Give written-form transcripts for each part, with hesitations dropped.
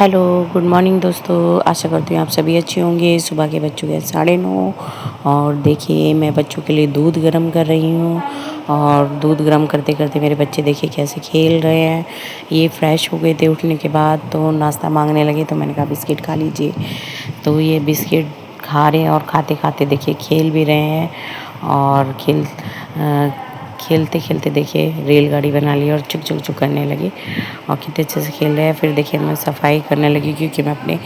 Hello, good morning दोस्तों। आशा करती हूँ आप सभी अच्छे होंगे। सुबह के बज चुके हैं 9:30 और देखिए मैं बच्चों के लिए दूध गर्म कर रही हूँ। और दूध गर्म करते करते मेरे बच्चे देखिए कैसे खेल रहे हैं। ये फ्रेश हो गए थे उठने के बाद, तो नाश्ता मांगने लगे, तो मैंने कहा बिस्किट खा लीजिए। तो ये बिस्किट खा रहे हैं और खाते खाते देखिए खेल भी रहे हैं। और खेलते खेलते देखिए रेलगाड़ी बना ली और चुक चुक चुक करने लगे और कितने अच्छे से खेल रहे हैं। फिर देखिए मैं सफाई करने लगी, क्योंकि मैं अपने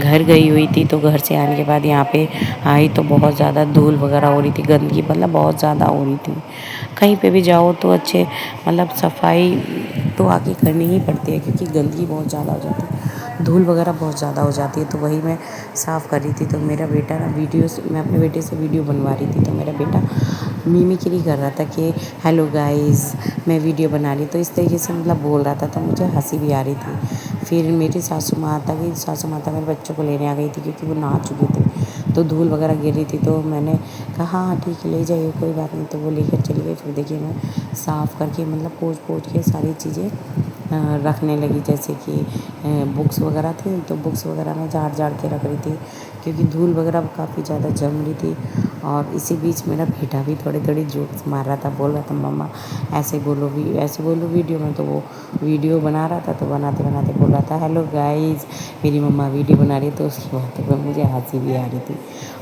घर गई हुई थी। तो घर से आने के बाद यहाँ पे आई तो बहुत ज़्यादा धूल वगैरह हो रही थी, गंदगी मतलब बहुत ज़्यादा हो रही थी। कहीं पे भी जाओ तो अच्छे मतलब सफाई तो आके करनी ही पड़ती है, क्योंकि गंदगी बहुत ज़्यादा हो जाती है, धूल वगैरह बहुत ज़्यादा हो जाती है। तो वही मैं साफ़ कर रही थी। तो मेरा बेटा ना मैं अपने बेटे से वीडियो बनवा रही थी। तो मेरा बेटा मिमिक्री कर रहा था कि हेलो गाइस मैं वीडियो बना रही, तो इस तरीके से मतलब बोल रहा था। तो मुझे हंसी भी आ रही थी। फिर मेरी सासू माता मेरे बच्चों को लेने आ गई थी, क्योंकि वो नहा चुके थे। तो धूल वगैरह गिर रही थी, तो मैंने कहा हाँ हाँ ठीक है ले जाइए कोई बात नहीं। तो वो लेकर चली गई। फिर देखिए मैं साफ़ करके मतलब पोंछ पोंछ के सारी चीज़ें रखने लगी। जैसे कि बुक्स वगैरह थी, तो बुक्स वगैरह में झाड़ झाड़ के रख रही थी, क्योंकि धूल वगैरह काफ़ी ज़्यादा जम रही थी। और इसी बीच मेरा बेटा भी थोड़ी थोड़ी जोक्स मार रहा था, बोल रहा था मम्मा ऐसे बोलो वीडियो में। तो वो वीडियो बना रहा था, तो बनाते बनाते बोल रहा था हेलो गाइस मेरी मम्मा वीडियो बना रही है। तो उसकी बातों पर मुझे हंसी भी आ रही थी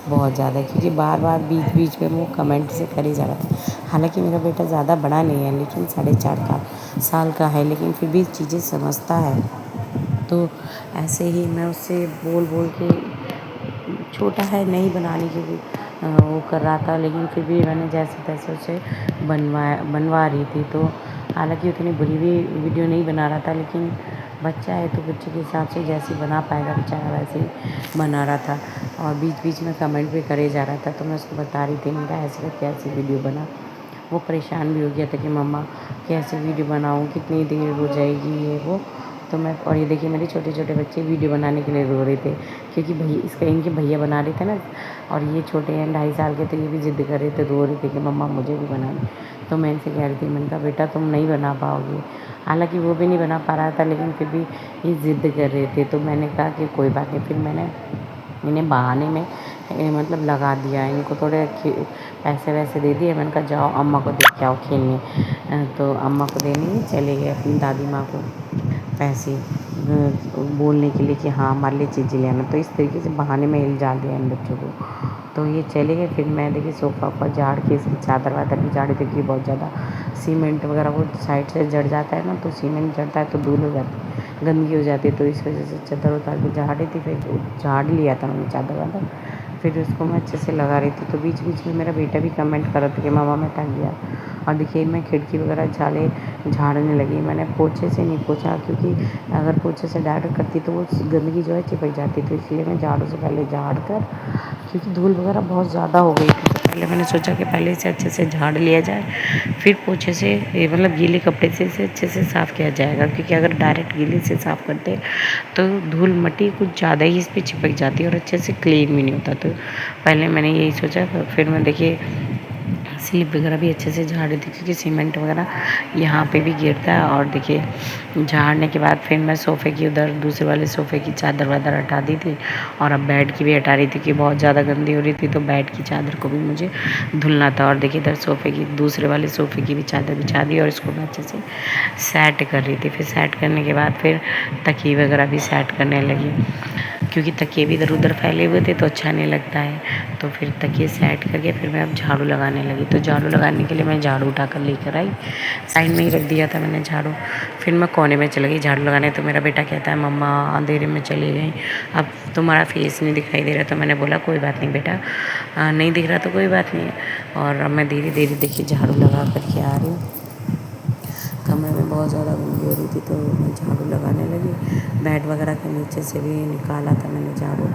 बहुत ज़्यादा, क्योंकि बार बार बीच बीच में वो कमेंट से कर ही जा रहा था। हालांकि मेरा बेटा ज़्यादा बड़ा नहीं है, लेकिन 4.5 साल का है, लेकिन फिर भी चीज़ें समझता है। तो ऐसे ही मैं उससे बोल बोल के, छोटा है नहीं बनाने की वो कर रहा था, लेकिन फिर भी मैंने जैसे तैसे उसे बनवा रही थी। तो हालांकि उतनी बुरी भी वीडियो नहीं बना रहा था, लेकिन बच्चा है तो बच्चे के हिसाब से जैसे बना पाएगा बेचारा वैसे ही बना रहा था। और बीच बीच में कमेंट भी करे जा रहा था। तो मैं उसको बता रही थी, मेरा ऐसे करके ऐसी वीडियो बना। वो परेशान भी हो गया था कि मम्मा कैसे वीडियो बनाऊँ, कितनी देर हो जाएगी ये वो। तो मैं, और ये देखिए मेरे छोटे छोटे बच्चे वीडियो बनाने के लिए रो रहे थे, क्योंकि इनके भैया बना रहे थे ना। और ये छोटे हैं 2.5 साल के, तो ये भी ज़िद कर रहे थे, रो रहे थे कि मम्मा मुझे भी बनानी। तो मैं इनसे कह रही थी, मैंने कहा बेटा तुम नहीं बना पाओगे। हालांकि वो भी नहीं बना पा रहा था, लेकिन फिर भी ये ज़िद्द कर रहे थे। तो मैंने कहा कि कोई बात नहीं। फिर मैंने इन्हें बहाने में मतलब लगा दिया, इनको थोड़े पैसे वैसे दे दिए। मैंने कहा जाओ अम्मा को दे के आओ खेलने। तो अम्मा को देने चले गए अपनी दादी माँ को पैसे बोलने के लिए कि हाँ हमारे लिए चीज़ें ले आना। तो इस तरीके से बहाने में इल्ज़ा दिया इन बच्चों को। तो ये चले गए। फिर मैं देखिए सोफ़ा पर झाड़ के इसकी चादर वादर भी झाड़ी, देखिए बहुत ज़्यादा सीमेंट वगैरह वो साइड से जड़ जाता है ना, तो सीमेंट जड़ता है तो धूल हो जाती है, गंदगी हो जाती है। तो इस वजह से चादर उतार के झाड़ी थी। फिर झाड़ लिया था मैंने चादर वादर, फिर उसको मैं अच्छे से लगा रही थी। तो बीच बीच में मेरा बेटा भी कमेंट कर रहा था कि मामा मैं थक गया। और देखिए मैं खिड़की वगैरह झाड़ने लगी। मैंने पोछे से नहीं पोछा, क्योंकि अगर पोछे से डायरेक्ट करती तो वो गंदगी जो है चिपक जाती। तो इसलिए मैं झाड़ू से पहले झाड़ कर, क्योंकि धूल वगैरह बहुत ज़्यादा हो गई थी, तो पहले मैंने सोचा कि पहले इसे अच्छे से झाड़ लिया जाए, फिर पोछे से मतलब गीले कपड़े से इसे अच्छे से साफ़ किया जाएगा। क्योंकि अगर डायरेक्ट गीले से साफ़ करते तो धूल मिट्टी कुछ ज़्यादा ही इस पर चिपक जाती है और अच्छे से क्लीन भी नहीं होता। तो पहले मैंने यही सोचा। फिर मैं देखिए स्लिप वगैरह भी अच्छे से झाड़ रही थी, क्योंकि सीमेंट वगैरह यहाँ पे भी गिरता है। और देखिए झाड़ने के बाद फिर मैं सोफ़े की उधर दूसरे वाले सोफ़े की चादर वादर हटा दी थी, और अब बेड की भी हटा रही थी कि बहुत ज़्यादा गंदी हो रही थी। तो बेड की चादर को भी मुझे धुलना था। और देखिए इधर दूसरे वाले सोफ़े की भी चादर बिछा दी और इसको मैं अच्छे से सेट कर रही थी। फिर सेट करने के बाद फिर तकिए वगैरह भी सेट करने लगी, क्योंकि तकिए भी इधर उधर फैले हुए थे तो अच्छा नहीं लगता है। तो फिर तकिए सेट करके फिर मैं अब झाड़ू लगाने लगी। तो झाड़ू लगाने के लिए मैं झाड़ू उठाकर लेकर आई, साइड में ही रख दिया था मैंने झाड़ू। फिर मैं कोने में चली गई झाड़ू लगाने। तो मेरा बेटा कहता है मम्मा अंधेरे में चली गई, अब तुम्हारा फेस नहीं दिखाई दे रहा। तो मैंने बोला कोई बात नहीं बेटा, नहीं दिख रहा तो कोई बात नहीं। और अब मैं धीरे धीरे देखिए झाड़ू लगा करके आ रही हूँ। कमरे में बहुत ज़्यादा गंदगी हो रही थी, तो मैं झाड़ू लगाने लगी। बेड वगैरह के नीचे से भी निकाला था मैंने झाड़ू।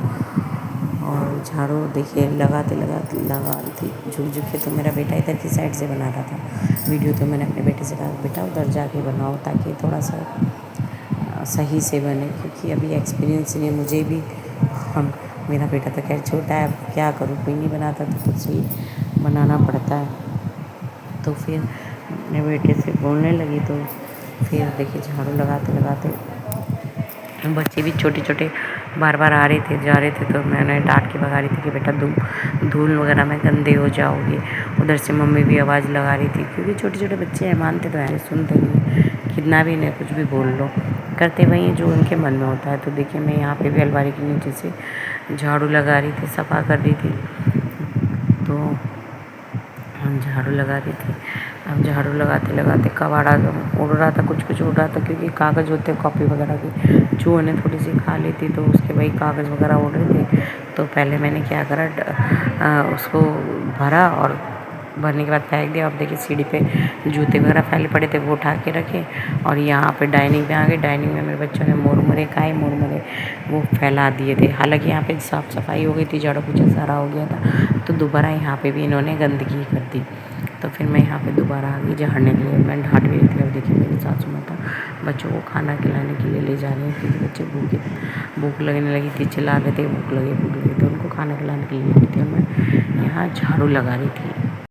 और झाड़ू देखिए लगाते लगाते लगा रही थी झुक झुक के। तो मेरा बेटा इधर की साइड से बना रहा था वीडियो। तो मैंने अपने बेटे से कहा बेटा उधर जाके बनाओ, ताकि थोड़ा सा सही से बने, क्योंकि अभी एक्सपीरियंस नहीं है मुझे भी। हम मेरा बेटा तो खैर छोटा है, अब क्या करूँ, कोई नहीं बनाता तो खुद से ही बनाना पड़ता है। तो फिर मेरे बेटे से बोलने लगी। तो फिर देखिए झाड़ू लगाते लगाते बच्चे भी छोटे छोटे बार बार आ रहे थे जा रहे थे, तो मैंने डांट के भगा रही थी कि बेटा धूल वगैरह में गंदे हो जाओगे। उधर से मम्मी भी आवाज़ लगा रही थी, क्योंकि छोटे छोटे बच्चे हैं, मानते तो हैं, सुनते नहीं, कितना भी इन्हें कुछ भी बोल लो, करते वही हैं जो उनके मन में होता है। तो देखिए मैं यहाँ पे भी अलमारी के नीचे से झाड़ू लगा रही थी, सफ़ा कर रही थी। तो हम झाड़ू लगा रही थी। अब झाड़ू लगाते लगाते कबाड़ा उड़ रहा था, कुछ कुछ उड़ रहा था, क्योंकि कागज़ होते हैं कॉपी वगैरह के, चूहों ने थोड़ी सी खा ली थी, तो उसके भाई कागज़ वगैरह उड़ रहे थे। तो पहले मैंने क्या करा, उसको भरा और भरने के बाद फेंक दिया। अब देखिए सीढ़ी पे जूते वगैरह फैले पड़े थे, वो उठा के रखे, और यहाँ पे डाइनिंग पे आ गए। डाइनिंग में मेरे बच्चों ने मुरमुरे खाए, मुरमुरे वो फैला दिए थे। हालांकि यहाँ पे साफ़ सफाई हो गई थी, झाड़ू पोछा सारा हो गया था, तो दोबारा यहाँ पे भी इन्होंने गंदगी कर दी। तो फिर मैं यहाँ पे दोबारा आ गई झाड़ने के लिए। मैं डांट भी रही थी। अब देखिए मेरी सासू माता बच्चों को खाना खिलाने के लिए ले जा रहे हैं, क्योंकि बच्चे भूख लगने लगी थी, चिल्ला रहे थे भूख लगी, तो उनको खाना खिलाने के लिए ले रही थी। और मैं यहाँ झाड़ू लगा रही थी।